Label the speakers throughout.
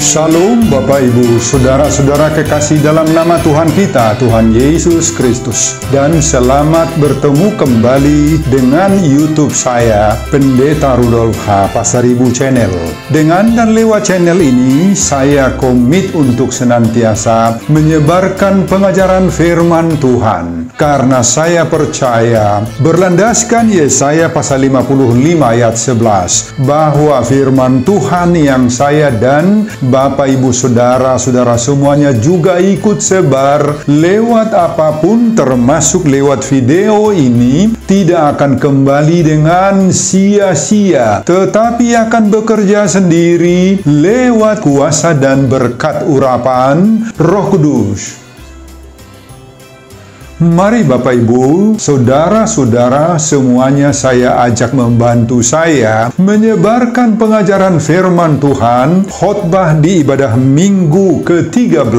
Speaker 1: Shalom Bapak Ibu, Saudara-saudara kekasih dalam nama Tuhan kita, Tuhan Yesus Kristus. Dan selamat bertemu kembali dengan YouTube saya, Pendeta Rudolf H. Pasaribu Channel. Dengan dan lewat channel ini, saya komit untuk senantiasa menyebarkan pengajaran firman Tuhan. Karena saya percaya, berlandaskan Yesaya pasal 55 ayat 11, bahwa firman Tuhan yang saya dan Bapak, Ibu, Saudara-saudara semuanya juga ikut sebar lewat apapun, termasuk lewat video ini, tidak akan kembali dengan sia-sia, tetapi akan bekerja sendiri lewat kuasa dan berkat urapan Roh Kudus. Mari Bapak Ibu, Saudara-saudara semuanya saya ajak membantu saya menyebarkan pengajaran firman Tuhan, khotbah di ibadah minggu ke-13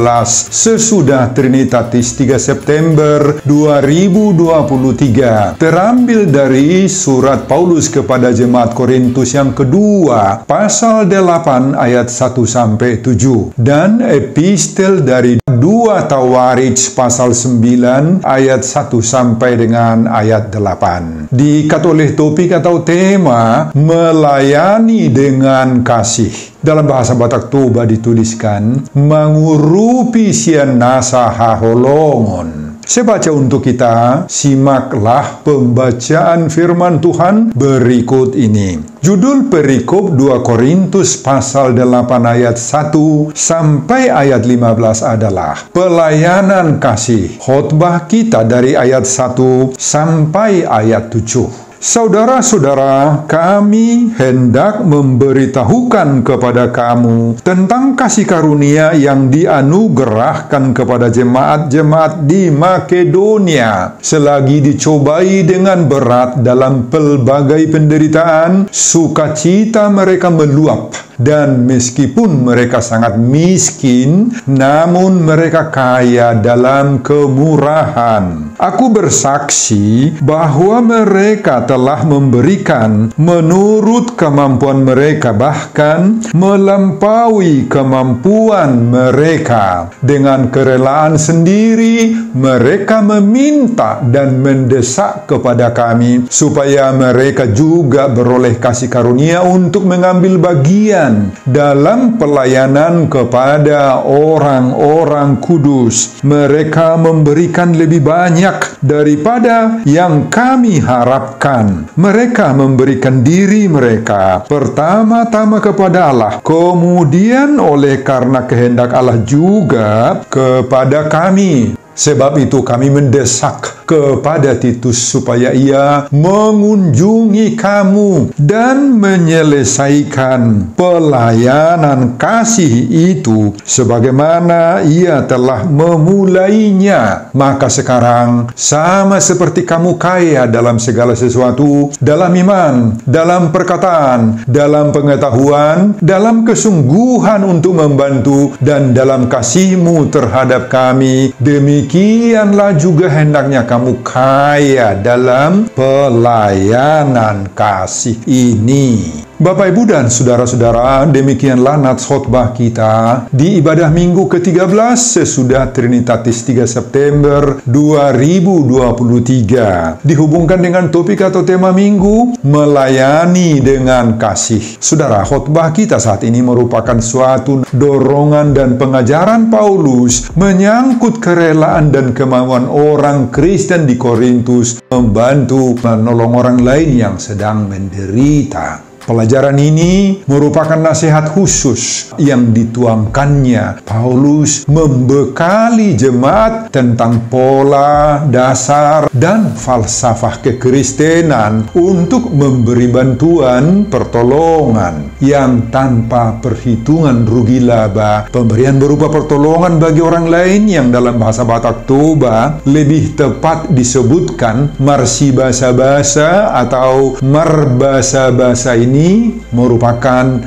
Speaker 1: sesudah Trinitatis 3 September 2023. Terambil dari surat Paulus kepada jemaat Korintus yang kedua, pasal 8 ayat 1-7, dan epistel dari 2 Tawarikh pasal 9 ayat 1 sampai dengan ayat 8. Diikat oleh topik atau tema melayani dengan kasih. Dalam bahasa Batak Toba dituliskan mangurupi sian nasa haholongon. Saya baca untuk kita, simaklah pembacaan firman Tuhan berikut ini. Judul perikop 2 Korintus pasal 8 ayat 1 sampai ayat 15 adalah pelayanan kasih. Khotbah kita dari ayat 1 sampai ayat 7. Saudara-saudara, kami hendak memberitahukan kepada kamu tentang kasih karunia yang dianugerahkan kepada jemaat-jemaat di Makedonia. Selagi dicobai dengan berat dalam pelbagai penderitaan, sukacita mereka meluap. Dan meskipun mereka sangat miskin, namun mereka kaya dalam kemurahan. Aku bersaksi bahwa mereka telah memberikan menurut kemampuan mereka, bahkan melampaui kemampuan mereka. Dengan kerelaan sendiri, mereka meminta dan mendesak kepada kami, supaya mereka juga beroleh kasih karunia untuk mengambil bagian dalam pelayanan kepada orang-orang kudus. Mereka memberikan lebih banyak daripada yang kami harapkan. Mereka memberikan diri mereka pertama-tama kepada Allah, kemudian oleh karena kehendak Allah juga kepada kami. Sebab itu kami mendesak kepada Titus supaya ia mengunjungi kamu dan menyelesaikan pelayanan kasih itu sebagaimana ia telah memulainya. Maka sekarang sama seperti kamu kaya dalam segala sesuatu, dalam iman, dalam perkataan, dalam pengetahuan, dalam kesungguhan untuk membantu, dan dalam kasihmu terhadap kami, demikianlah juga hendaknya kamu kaya dalam pelayanan kasih ini. Bapak, Ibu, dan Saudara-saudara, demikianlah nats khotbah kita di ibadah minggu ke-13 sesudah Trinitatis 3 September 2023. Dihubungkan dengan topik atau tema minggu, melayani dengan kasih. Saudara, khotbah kita saat ini merupakan suatu dorongan dan pengajaran Paulus menyangkut kerelaan dan kemauan orang Kristen di Korintus membantu menolong orang lain yang sedang menderita. Pelajaran ini merupakan nasihat khusus yang dituangkannya Paulus membekali jemaat tentang pola, dasar, dan falsafah kekristenan untuk memberi bantuan pertolongan yang tanpa perhitungan rugi laba. Pemberian berupa pertolongan bagi orang lain yang dalam bahasa Batak Toba lebih tepat disebutkan marsi basa-basa atau marbasa-basa ini ini merupakan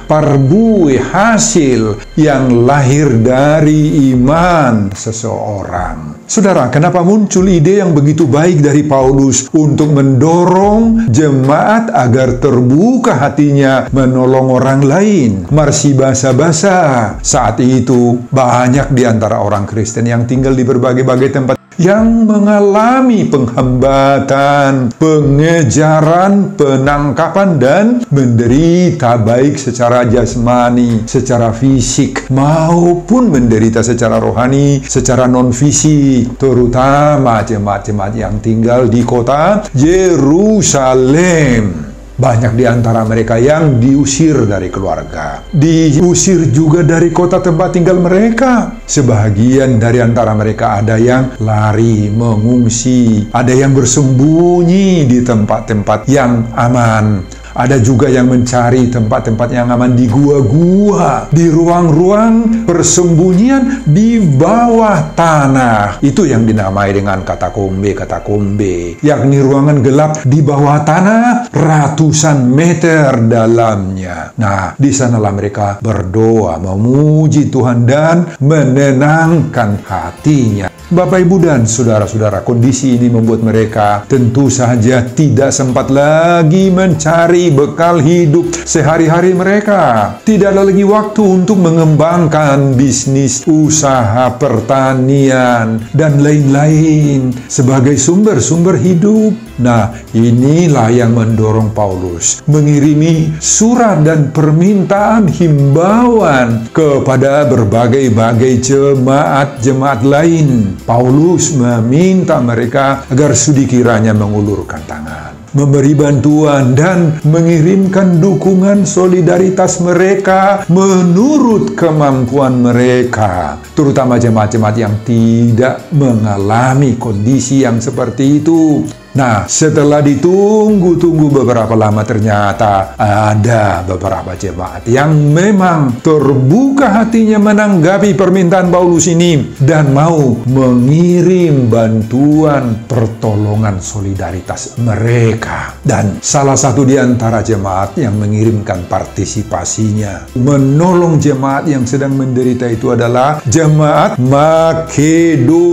Speaker 1: perbuah hasil yang lahir dari iman seseorang. Saudara, kenapa muncul ide yang begitu baik dari Paulus untuk mendorong jemaat agar terbuka hatinya menolong orang lain? Marsi basa-basa. Saat itu, banyak di antara orang Kristen yang tinggal di berbagai-bagai tempat yang mengalami penghambatan, pengejaran, penangkapan, dan menderita baik secara jasmani, secara fisik, maupun menderita secara rohani, secara non-fisik, terutama jemaat-jemaat yang tinggal di kota Yerusalem. Banyak di antara mereka yang diusir dari keluarga, diusir juga dari kota tempat tinggal mereka. Sebagian dari antara mereka ada yang lari, mengungsi, ada yang bersembunyi di tempat-tempat yang aman. Ada juga yang mencari tempat-tempat yang aman di gua-gua, di ruang-ruang persembunyian di bawah tanah. Itu yang dinamai dengan katakombe, yakni ruangan gelap di bawah tanah ratusan meter dalamnya. Nah, di sanalah mereka berdoa, memuji Tuhan dan menenangkan hatinya. Bapak, Ibu, dan saudara-saudara, kondisi ini membuat mereka tentu saja tidak sempat lagi mencari bekal hidup sehari-hari mereka. Tidak ada lagi waktu untuk mengembangkan bisnis, usaha, pertanian, dan lain-lain sebagai sumber-sumber hidup. Nah, inilah yang mendorong Paulus mengirimi surat dan permintaan himbauan kepada berbagai-bagai jemaat-jemaat lain. Paulus meminta mereka agar sudi kiranya mengulurkan tangan, memberi bantuan, dan mengirimkan dukungan solidaritas mereka menurut kemampuan mereka, terutama jemaat-jemaat yang tidak mengalami kondisi yang seperti itu. Nah, setelah ditunggu-tunggu beberapa lama, ternyata ada beberapa jemaat yang memang terbuka hatinya menanggapi permintaan Paulus ini dan mau mengirim bantuan pertolongan solidaritas mereka. Dan salah satu di antara jemaat yang mengirimkan partisipasinya menolong jemaat yang sedang menderita itu adalah jemaat Makedonia.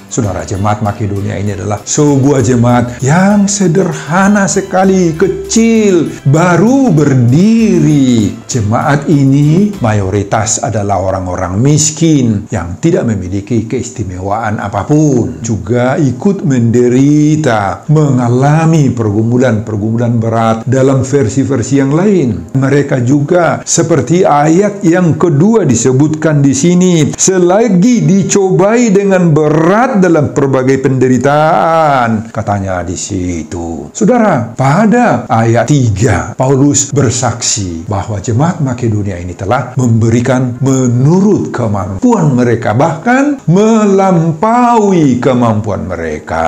Speaker 1: Saudara, jemaat Makedonia ini adalah sebuah jemaat yang sederhana sekali, kecil, baru berdiri. Jemaat ini mayoritas adalah orang-orang miskin yang tidak memiliki keistimewaan apapun. Juga ikut menderita, mengalami pergumulan-pergumulan berat dalam versi-versi yang lain. Mereka juga seperti ayat yang kedua disebutkan di sini, selagi dicobai dengan berat dalam berbagai penderitaan, katanya di situ. Saudara, pada ayat 3, Paulus bersaksi bahwa jemaat Makedonia ini telah memberikan menurut kemampuan mereka, bahkan melampaui kemampuan mereka.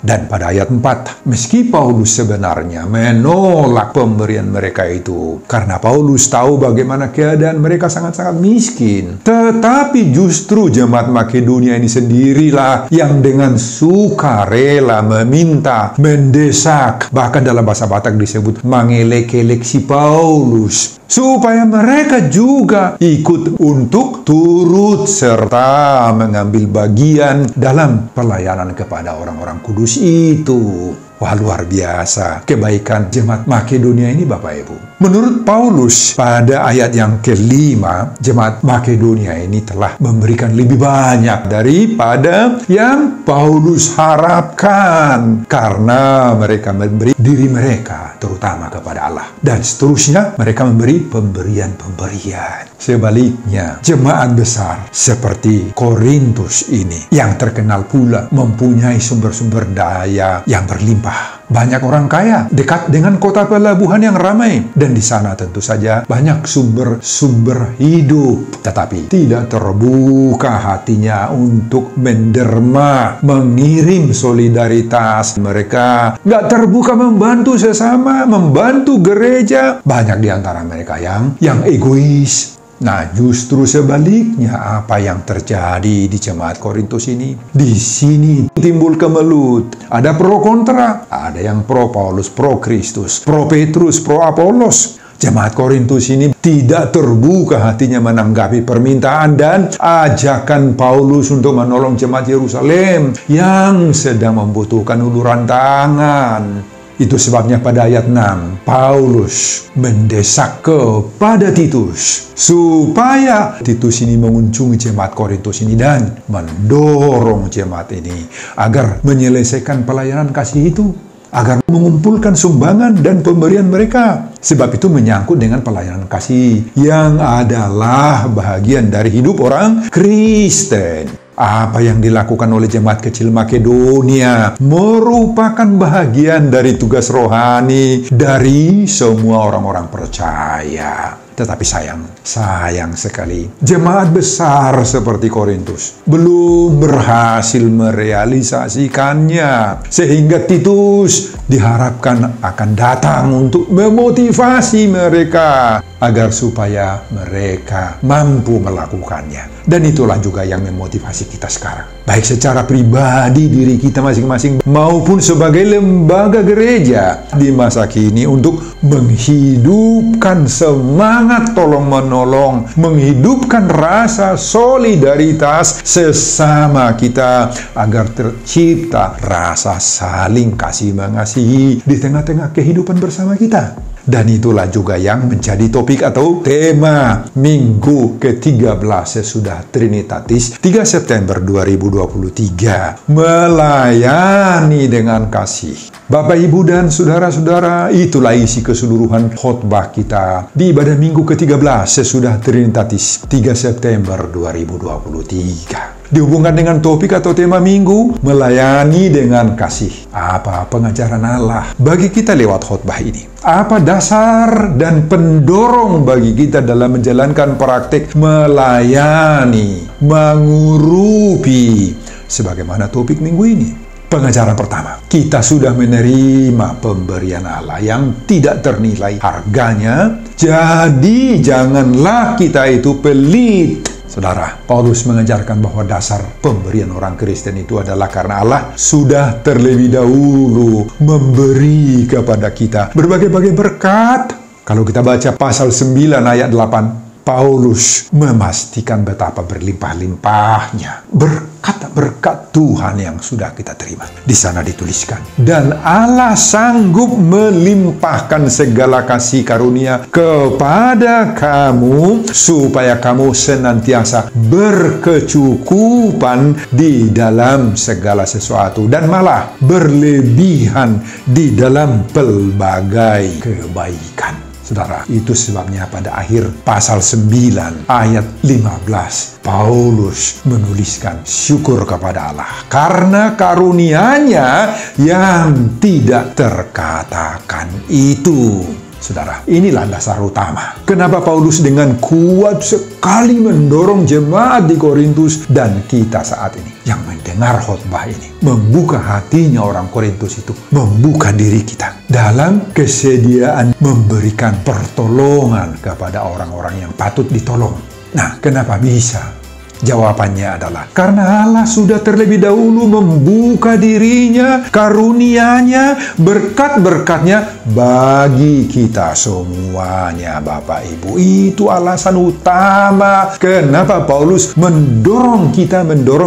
Speaker 1: Dan pada ayat 4, meski Paulus sebenarnya menolak pemberian mereka itu, karena Paulus tahu bagaimana keadaan mereka sangat-sangat miskin, tetapi justru jemaat Makedonia ini sendirilah yang dengan sukarela meminta, mendesak, bahkan dalam bahasa Batak disebut mangelek-elek si Paulus, supaya mereka juga ikut untuk turut serta mengambil bagian dalam pelayanan kepada orang-orang kudus itu. Wah, luar biasa kebaikan jemaat Makedonia ini, Bapak Ibu. Menurut Paulus, pada ayat yang kelima, jemaat Makedonia ini telah memberikan lebih banyak daripada yang Paulus harapkan, karena mereka memberi diri mereka terutama kepada Allah. Dan seterusnya, mereka memberi pemberian-pemberian. Sebaliknya, jemaat besar seperti Korintus ini, yang terkenal pula mempunyai sumber-sumber daya yang berlimpah. Banyak orang kaya, dekat dengan kota pelabuhan yang ramai, dan di sana tentu saja banyak sumber-sumber hidup, tetapi tidak terbuka hatinya untuk menderma, mengirim solidaritas. Mereka nggak terbuka membantu sesama, membantu gereja. Banyak di antara mereka yang egois, Nah, justru sebaliknya apa yang terjadi di jemaat Korintus ini. Di sini timbul kemelut. Ada pro kontra. Ada yang pro Paulus, pro Kristus, pro Petrus, pro Apolos. Jemaat Korintus ini tidak terbuka hatinya menanggapi permintaan dan ajakan Paulus untuk menolong jemaat Yerusalem yang sedang membutuhkan uluran tangan. Itu sebabnya pada ayat 6, Paulus mendesak kepada Titus supaya Titus ini mengunjungi jemaat Korintus ini dan mendorong jemaat ini agar menyelesaikan pelayanan kasih itu, agar mengumpulkan sumbangan dan pemberian mereka. Sebab itu menyangkut dengan pelayanan kasih yang adalah bahagian dari hidup orang Kristen. Apa yang dilakukan oleh jemaat kecil Makedonia merupakan bahagian dari tugas rohani dari semua orang-orang percaya. Tetapi sayang sekali, jemaat besar seperti Korintus belum berhasil merealisasikannya. Sehingga Titus diharapkan akan datang untuk memotivasi mereka agar supaya mereka mampu melakukannya. Dan itulah juga yang memotivasi kita sekarang. Baik secara pribadi diri kita masing-masing maupun sebagai lembaga gereja di masa kini untuk menghidupkan semangat tolong-menolong, menghidupkan rasa solidaritas sesama kita agar tercipta rasa saling kasih-mengasihi di tengah-tengah kehidupan bersama kita. Dan itulah juga yang menjadi topik atau tema minggu ke-13 sesudah Trinitatis 3 September 2023. Melayani dengan kasih. Bapak, Ibu, dan saudara-saudara, itulah isi keseluruhan khotbah kita di ibadah minggu ke-13 sesudah Trinitatis 3 September 2023. Dihubungkan dengan topik atau tema minggu, melayani dengan kasih. Apa pengajaran Allah bagi kita lewat khotbah ini? Apa dasar dan pendorong bagi kita dalam menjalankan praktik melayani, mengurupi, sebagaimana topik minggu ini? Pengajaran pertama, kita sudah menerima pemberian Allah yang tidak ternilai harganya, jadi janganlah kita itu pelit. Saudara, Paulus mengajarkan bahwa dasar pemberian orang Kristen itu adalah karena Allah sudah terlebih dahulu memberi kepada kita berbagai-bagai berkat. Kalau kita baca pasal 9 ayat 8, Paulus memastikan betapa berlimpah-limpahnya berkat-berkat Tuhan yang sudah kita terima. Di sana dituliskan, dan Allah sanggup melimpahkan segala kasih karunia kepada kamu supaya kamu senantiasa berkecukupan di dalam segala sesuatu dan malah berlebihan di dalam pelbagai kebaikan. Saudara, itu sebabnya pada akhir pasal 9 ayat 15, Paulus menuliskan syukur kepada Allah karena karunia-Nya yang tidak terkatakan itu. Saudara, inilah dasar utama kenapa Paulus dengan kuat sekali mendorong jemaat di Korintus dan kita saat ini yang mendengar khotbah ini, membuka hatinya orang Korintus itu, membuka diri kita dalam kesediaan memberikan pertolongan kepada orang-orang yang patut ditolong. Nah, kenapa bisa? Jawabannya adalah karena Allah sudah terlebih dahulu membuka dirinya, karunia-Nya, berkat-berkat-Nya bagi kita semuanya, Bapak Ibu. Itu alasan utama kenapa Paulus mendorong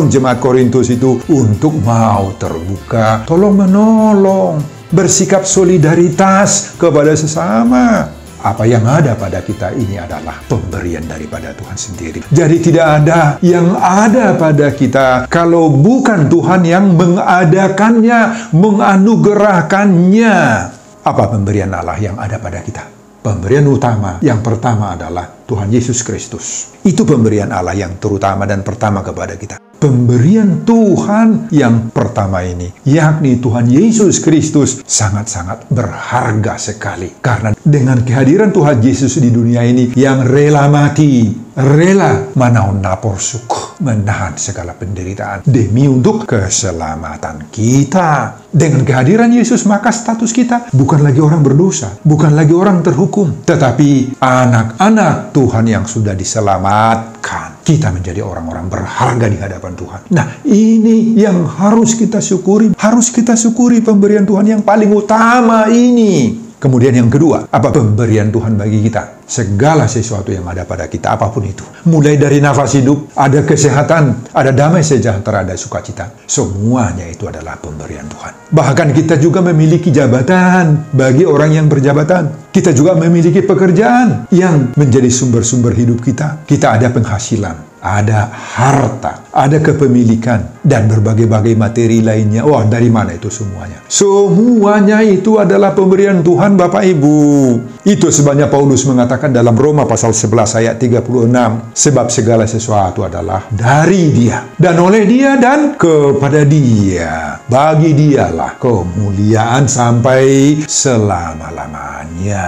Speaker 1: jemaat Korintus itu untuk mau terbuka, tolong-menolong, bersikap solidaritas kepada sesama. Apa yang ada pada kita ini adalah pemberian daripada Tuhan sendiri. Jadi tidak ada yang ada pada kita kalau bukan Tuhan yang mengadakannya, menganugerahkannya. Apa pemberian Allah yang ada pada kita? Pemberian utama yang pertama adalah Tuhan Yesus Kristus. Itu pemberian Allah yang terutama dan pertama kepada kita. pemberian Tuhan yang pertama ini, yakni Tuhan Yesus Kristus, sangat-sangat berharga sekali. Karena dengan kehadiran Tuhan Yesus di dunia ini yang rela mati, rela manaon naporsuk, menahan segala penderitaan demi untuk keselamatan kita. Dengan kehadiran Yesus, maka status kita bukan lagi orang berdosa, bukan lagi orang terhukum, tetapi anak-anak Tuhan yang sudah diselamatkan. Kita menjadi orang-orang berharga di hadapan Tuhan. Nah, ini yang harus kita syukuri. Harus kita syukuri pemberian Tuhan yang paling utama ini. Kemudian yang kedua, apa pemberian Tuhan bagi kita? Segala sesuatu yang ada pada kita, apapun itu. Mulai dari nafas hidup, ada kesehatan, ada damai sejahtera, ada sukacita. Semuanya itu adalah pemberian Tuhan. Bahkan kita juga memiliki jabatan bagi orang yang berjabatan. Kita juga memiliki pekerjaan yang menjadi sumber-sumber hidup kita. Kita ada penghasilan, ada harta, ada kepemilikan, dan berbagai-bagai materi lainnya. Wah, dari mana itu semuanya? Semuanya itu adalah pemberian Tuhan, Bapak Ibu. Itu sebabnya Paulus mengatakan dalam Roma pasal 11 ayat 36, sebab segala sesuatu adalah dari Dia, dan oleh Dia, dan kepada Dia. Bagi Dialah kemuliaan sampai selama-lamanya.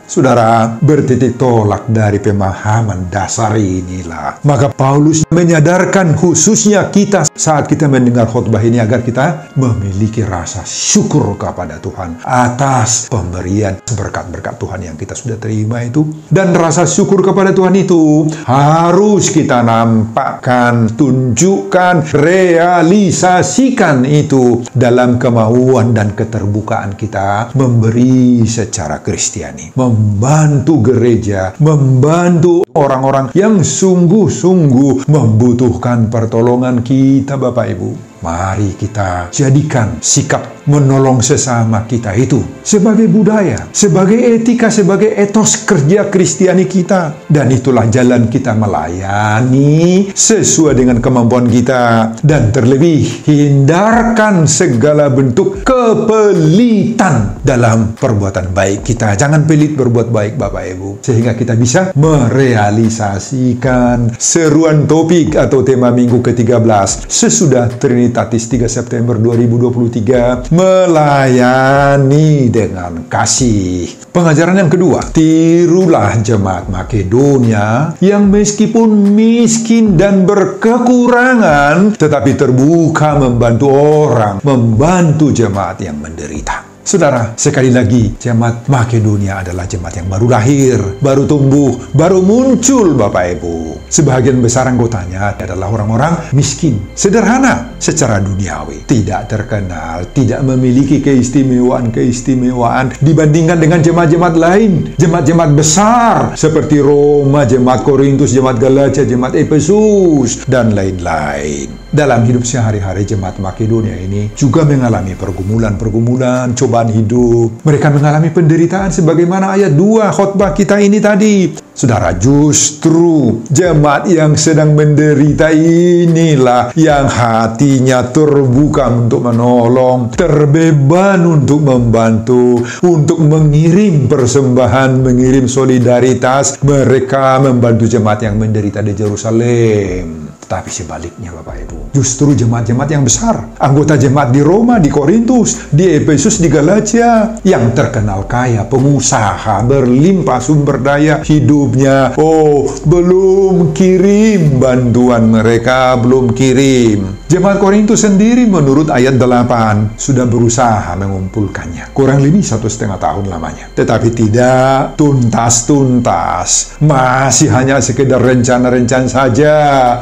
Speaker 1: Saudara, bertitik tolak dari pemahaman dasar inilah, maka Paulus menyadarkan khususnya kita saat kita mendengar khotbah ini agar kita memiliki rasa syukur kepada Tuhan atas pemberian berkat-berkat Tuhan yang kita sudah terima itu. Dan rasa syukur kepada Tuhan itu harus kita nampakkan, tunjukkan, realisasikan itu dalam kemauan dan keterbukaan kita memberi secara Kristiani, membantu gereja, membantu orang-orang yang sungguh-sungguh membutuhkan pertolongan kita, Bapak Ibu. Mari kita jadikan sikap menolong sesama kita itu sebagai budaya, sebagai etika, sebagai etos kerja Kristiani kita. Dan itulah jalan kita melayani sesuai dengan kemampuan kita. Dan terlebih, hindarkan segala bentuk kepelitan dalam perbuatan baik kita. Jangan pelit berbuat baik, Bapak Ibu, sehingga kita bisa merealisasikan seruan topik atau tema minggu ke-13 sesudah Trinitatis 3 September 2023, melayani dengan kasih. Pengajaran yang kedua, tirulah jemaat Makedonia yang meskipun miskin dan berkekurangan, tetapi terbuka membantu orang, membantu jemaat yang menderita. Saudara, sekali lagi, jemaat Makedonia adalah jemaat yang baru lahir, baru tumbuh, baru muncul, Bapak Ibu. Sebagian besar anggotanya adalah orang-orang miskin, sederhana secara duniawi, tidak terkenal, tidak memiliki keistimewaan-keistimewaan dibandingkan dengan jemaat-jemaat lain, jemaat-jemaat besar seperti Roma, jemaat Korintus, jemaat Galatia, jemaat Efesus, dan lain-lain. Dalam hidup sehari-hari, jemaat Makedonia ini juga mengalami pergumulan-pergumulan, cobaan hidup. Mereka mengalami penderitaan sebagaimana ayat 2 khotbah kita ini tadi. Saudara, justru jemaat yang sedang menderita inilah yang hatinya terbuka untuk menolong, terbeban untuk membantu, untuk mengirim persembahan, mengirim solidaritas. Mereka membantu jemaat yang menderita di Yerusalem. Tapi sebaliknya, Bapak Ibu, justru jemaat-jemaat yang besar, anggota jemaat di Roma, di Korintus, di Efesus, di Galatia, yang terkenal kaya, pengusaha, berlimpah sumber daya hidupnya, belum kirim bantuan mereka, belum kirim. Jemaat Korintus sendiri menurut ayat 8 sudah berusaha mengumpulkannya. Kurang lebih 1,5 tahun lamanya. Tetapi tidak tuntas-tuntas. Masih hanya sekedar rencana-rencana saja.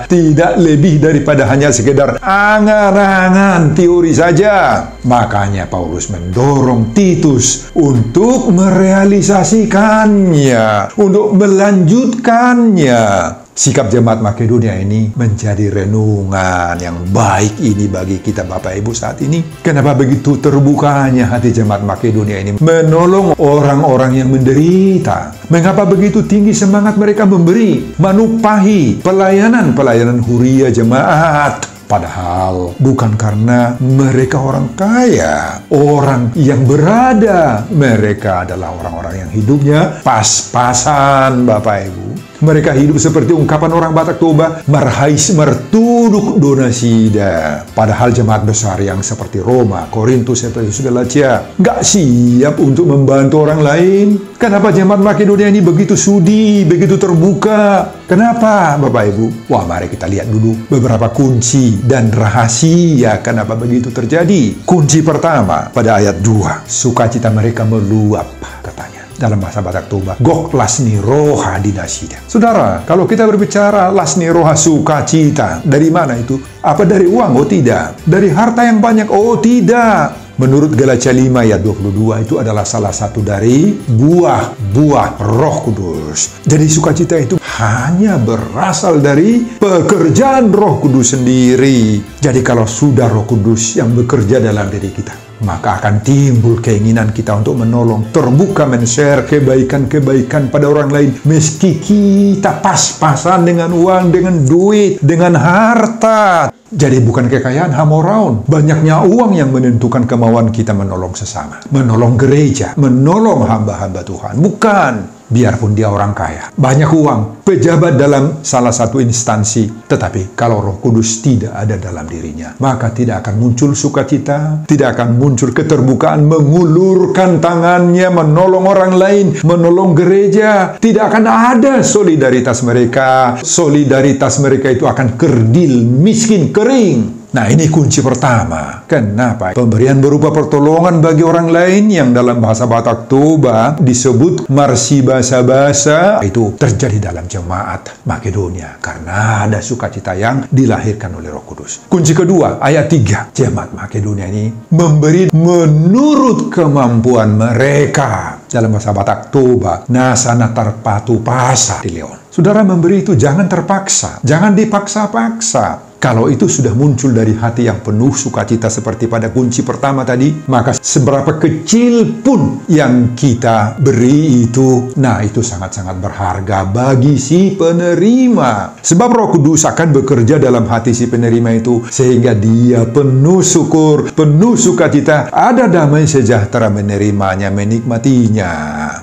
Speaker 1: Tidak lebih daripada hanya sekedar angan-angan teori saja. Makanya Paulus mendorong Titus untuk merealisasikannya, untuk melanjutkannya. Sikap jemaat Makedonia ini menjadi renungan yang baik ini bagi kita, Bapak Ibu, saat ini. Kenapa begitu terbukanya hati jemaat Makedonia ini menolong orang-orang yang menderita? Mengapa begitu tinggi semangat mereka memberi, menupahi pelayanan huria jemaat? Padahal bukan karena mereka orang kaya, orang yang berada. Mereka adalah orang-orang yang hidupnya pas-pasan, Bapak Ibu. Mereka hidup seperti ungkapan orang Batak Toba, marhais mertu duduk donasida. Padahal jemaat besar yang seperti Roma, Korintus, Efesus, Galatia nggak siap untuk membantu orang lain. Kenapa jemaat Makedonia ini begitu sudi, begitu terbuka? Kenapa, Bapak Ibu? Wah, mari kita lihat dulu beberapa kunci dan rahasia kenapa begitu terjadi. Kunci pertama pada ayat 2, sukacita mereka meluap, katanya. Dalam bahasa Batak Toba, gok lasni roha dinasida. Saudara, kalau kita berbicara lasni roha sukacita, dari mana itu? Apa dari uang? Oh tidak. Dari harta yang banyak? Oh tidak. Menurut Galatia 5 ayat 22 itu adalah salah satu dari buah-buah Roh Kudus. Jadi sukacita itu hanya berasal dari pekerjaan Roh Kudus sendiri. Jadi kalau sudah Roh Kudus yang bekerja dalam diri kita, maka akan timbul keinginan kita untuk menolong, terbuka men-share kebaikan-kebaikan pada orang lain. Meski kita pas-pasan dengan uang, dengan duit, dengan harta. Jadi bukan kekayaan hamoraun. Banyaknya uang yang menentukan kemauan kita menolong sesama. Menolong gereja, menolong hamba-hamba Tuhan. Bukan. Biarpun dia orang kaya, banyak uang, pejabat dalam salah satu instansi, tetapi kalau Roh Kudus tidak ada dalam dirinya, maka tidak akan muncul sukacita, tidak akan muncul keterbukaan, mengulurkan tangannya, menolong orang lain, menolong gereja. Tidak akan ada solidaritas mereka. Solidaritas mereka itu akan kerdil, miskin, kering. Nah, ini kunci pertama. Kenapa? Pemberian berupa pertolongan bagi orang lain yang dalam bahasa Batak Toba disebut marsi basa-basa itu terjadi dalam jemaat Makedonia karena ada sukacita yang dilahirkan oleh Roh Kudus. Kunci kedua, ayat 3. Jemaat Makedonia ini memberi menurut kemampuan mereka. Dalam bahasa Batak Toba, nasana tarpatu pasa di Leon. Saudara, memberi itu jangan terpaksa, jangan dipaksa-paksa. Kalau itu sudah muncul dari hati yang penuh sukacita seperti pada kunci pertama tadi, maka seberapa kecil pun yang kita beri itu, nah itu sangat-sangat berharga bagi si penerima. Sebab Roh Kudus akan bekerja dalam hati si penerima itu, sehingga dia penuh syukur, penuh sukacita, ada damai sejahtera menerimanya, menikmatinya.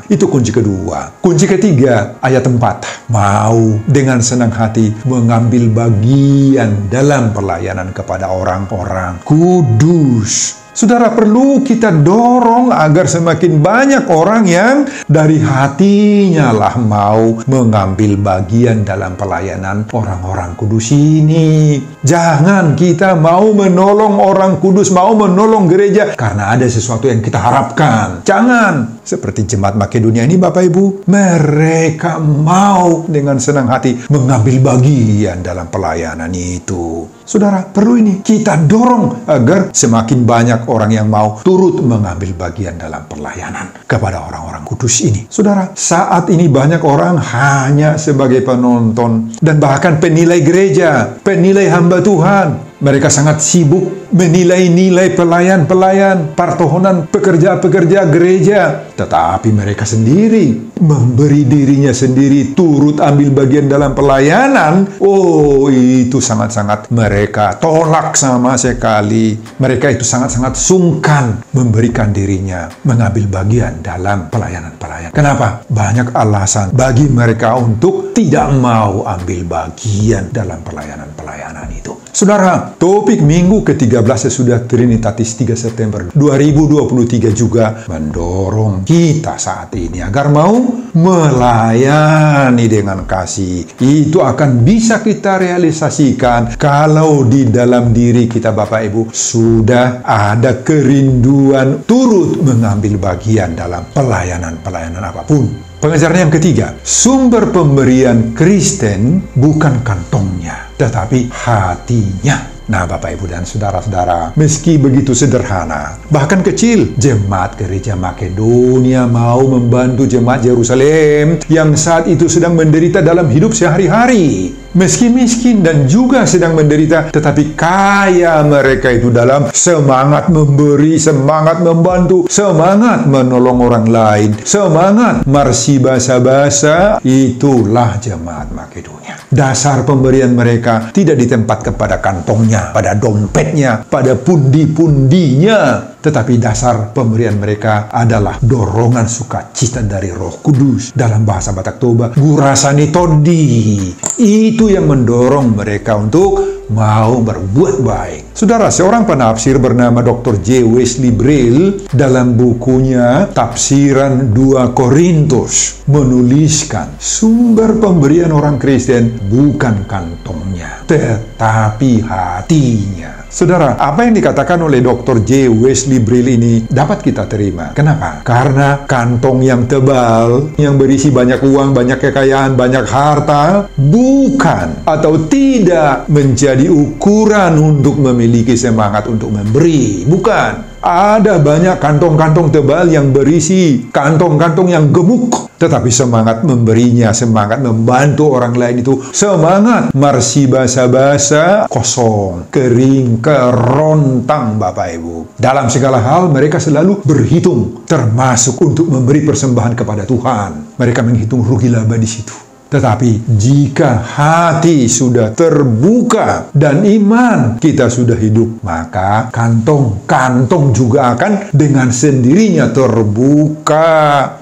Speaker 1: Itu kunci kedua. Kunci ketiga, ayat 4. Mau dengan senang hati mengambil bagian dalam pelayanan kepada orang-orang kudus. Saudara, perlu kita dorong agar semakin banyak orang yang dari hatinya lah mau mengambil bagian dalam pelayanan orang-orang kudus ini. Jangan kita mau menolong orang kudus, mau menolong gereja karena ada sesuatu yang kita harapkan. Jangan. Seperti jemaat Makedonia ini, Bapak Ibu, mereka mau dengan senang hati mengambil bagian dalam pelayanan itu. Saudara, perlu ini kita dorong agar semakin banyak orang yang mau turut mengambil bagian dalam pelayanan kepada orang-orang kudus ini. Saudara, saat ini banyak orang hanya sebagai penonton dan bahkan penilai gereja, penilai hamba Tuhan. Mereka sangat sibuk menilai-nilai pelayan-pelayan, partohonan, pekerja-pekerja gereja. Tetapi mereka sendiri memberi dirinya sendiri turut ambil bagian dalam pelayanan. Oh, itu sangat-sangat mereka tolak sama sekali. Mereka itu sangat-sangat sungkan memberikan dirinya, mengambil bagian dalam pelayanan-pelayanan. Kenapa? Banyak alasan bagi mereka untuk tidak mau ambil bagian dalam pelayanan-pelayanan itu. Saudara, topik minggu ke-13 sesudah Trinitatis 3 September 2023 juga mendorong kita saat ini agar mau melayani dengan kasih. Itu akan bisa kita realisasikan kalau di dalam diri kita, Bapak Ibu, sudah ada kerinduan turut mengambil bagian dalam pelayanan-pelayanan apapun. Pengajaran yang ketiga, sumber pemberian Kristen bukan kantongnya, tetapi hatinya. Nah, Bapak, Ibu, dan saudara-saudara, meski begitu sederhana, bahkan kecil, jemaat gereja Makedonia mau membantu jemaat Yerusalem yang saat itu sedang menderita dalam hidup sehari-hari. Meski miskin dan juga sedang menderita, tetapi kaya mereka itu dalam semangat memberi, semangat membantu, semangat menolong orang lain, semangat marsi basa-basa. Itulah jemaat Makedonia. Dasar pemberian mereka tidak ditempatkan pada kantongnya, pada dompetnya, pada pundi-pundinya, tetapi dasar pemberian mereka adalah dorongan sukacita dari Roh Kudus. Dalam bahasa Batak Toba, gurasani todi. Itu yang mendorong mereka untuk mau berbuat baik. Saudara, seorang penafsir bernama Dr. J. Wesley Brill dalam bukunya Tafsiran 2 Korintus menuliskan sumber pemberian orang Kristen bukan kantongnya, tetapi hatinya. Saudara, apa yang dikatakan oleh Dr. J. Wesley Brill ini dapat kita terima. Kenapa? Karena kantong yang tebal, yang berisi banyak uang, banyak kekayaan, banyak harta, bukan atau tidak menjadi ukuran untuk memiliki semangat untuk memberi. Bukan. Ada banyak kantong-kantong tebal yang berisi kantong-kantong yang gemuk, tetapi semangat memberinya, semangat membantu orang lain itu semangat marsi basa-basa, kosong, kering, kerontang, Bapak Ibu. Dalam segala hal mereka selalu berhitung, termasuk untuk memberi persembahan kepada Tuhan. Mereka menghitung rugi laba di situ. Tetapi jika hati sudah terbuka dan iman kita sudah hidup, maka kantong juga akan dengan sendirinya terbuka.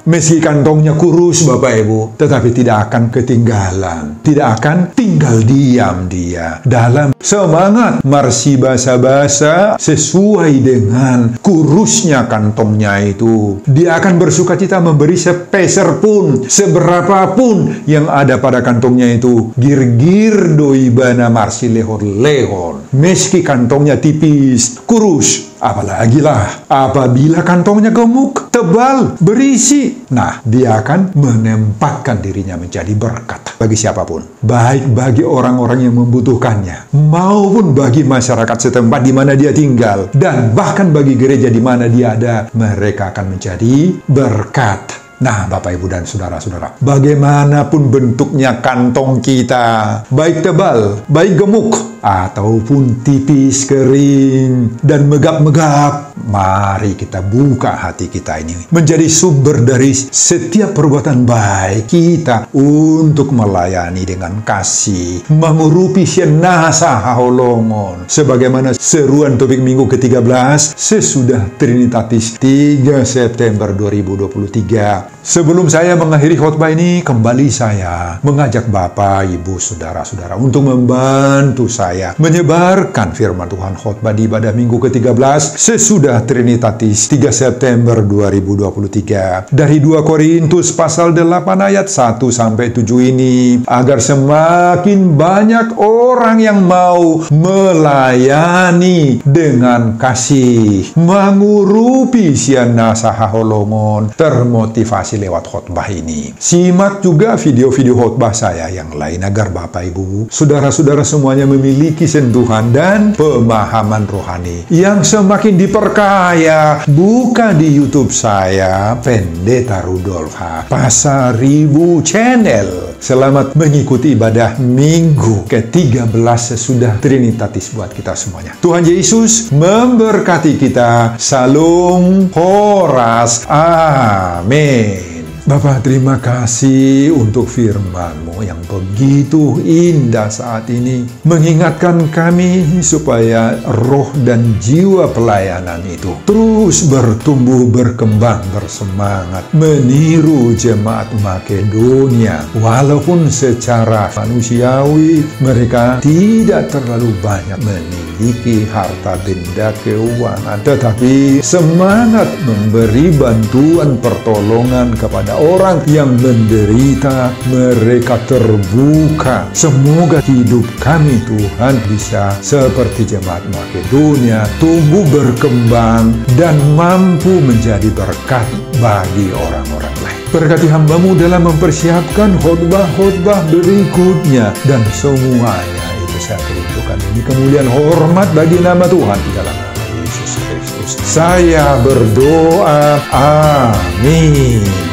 Speaker 1: Meski kantongnya kurus, Bapak Ibu, tetapi tidak akan ketinggalan. Tidak akan tinggal diam dia. Dalam semangat marsi basa-basa sesuai dengan kurusnya kantongnya itu, dia akan bersukacita memberi sepeser pun, seberapapun yang ada pada kantongnya itu. Gir-gir doi bana marsi lehon-lehon. Meski kantongnya tipis, kurus, apalagi lah apabila kantongnya gemuk, tebal, berisi. Nah, dia akan menempatkan dirinya menjadi berkat bagi siapapun. Baik bagi orang-orang yang membutuhkannya, maupun bagi masyarakat setempat di mana dia tinggal, dan bahkan bagi gereja di mana dia ada, mereka akan menjadi berkat. Nah, Bapak, Ibu, dan Saudara-saudara, bagaimanapun bentuknya kantong kita, baik tebal, baik gemuk, ataupun tipis, kering, dan megap-megap, mari kita buka hati kita ini menjadi sumber dari setiap perbuatan baik kita untuk melayani dengan kasih, mengurupi senasa haolongon, sebagaimana seruan topik minggu ke-13 sesudah Trinitatis 3 September 2023. Sebelum saya mengakhiri khotbah ini, kembali saya mengajak Bapak, Ibu, Saudara-saudara untuk membantu saya menyebarkan firman Tuhan khotbah di ibadah minggu ke-13 sesudah Trinitatis 3 September 2023 dari 2 Korintus pasal 8 ayat 1-7 ini, agar semakin banyak orang yang mau melayani dengan kasih, mengurupi sianasa haholongon, termotivasi lewat khotbah ini. Simak juga video-video khotbah saya yang lain agar Bapak, Ibu, Saudara-saudara semuanya memiliki sentuhan dan pemahaman rohani yang semakin diperkaya. Buka di YouTube saya, Pendeta Rudolf H. Pasaribu Channel. Selamat mengikuti ibadah minggu ke-13 sesudah Trinitatis buat kita semuanya. Tuhan Yesus memberkati kita. Salum Horas. Amin. Bapak, terima kasih untuk firman-Mu yang begitu indah saat ini. Mengingatkan kami supaya roh dan jiwa pelayanan itu terus bertumbuh, berkembang, bersemangat, meniru jemaat Makedonia. Walaupun secara manusiawi mereka tidak terlalu banyak memiliki harta benda keuangan, tetapi semangat memberi bantuan pertolongan kepada orang yang menderita, mereka terbuka. Semoga hidup kami, Tuhan, bisa seperti jemaat Makedonia, tumbuh berkembang dan mampu menjadi berkat bagi orang-orang lain. Berkati hamba-Mu dalam mempersiapkan khotbah-khotbah berikutnya, dan semuanya itu saya peruntukkan demi kemuliaan hormat bagi nama Tuhan di dalam nama Yesus Kristus. Saya berdoa, amin.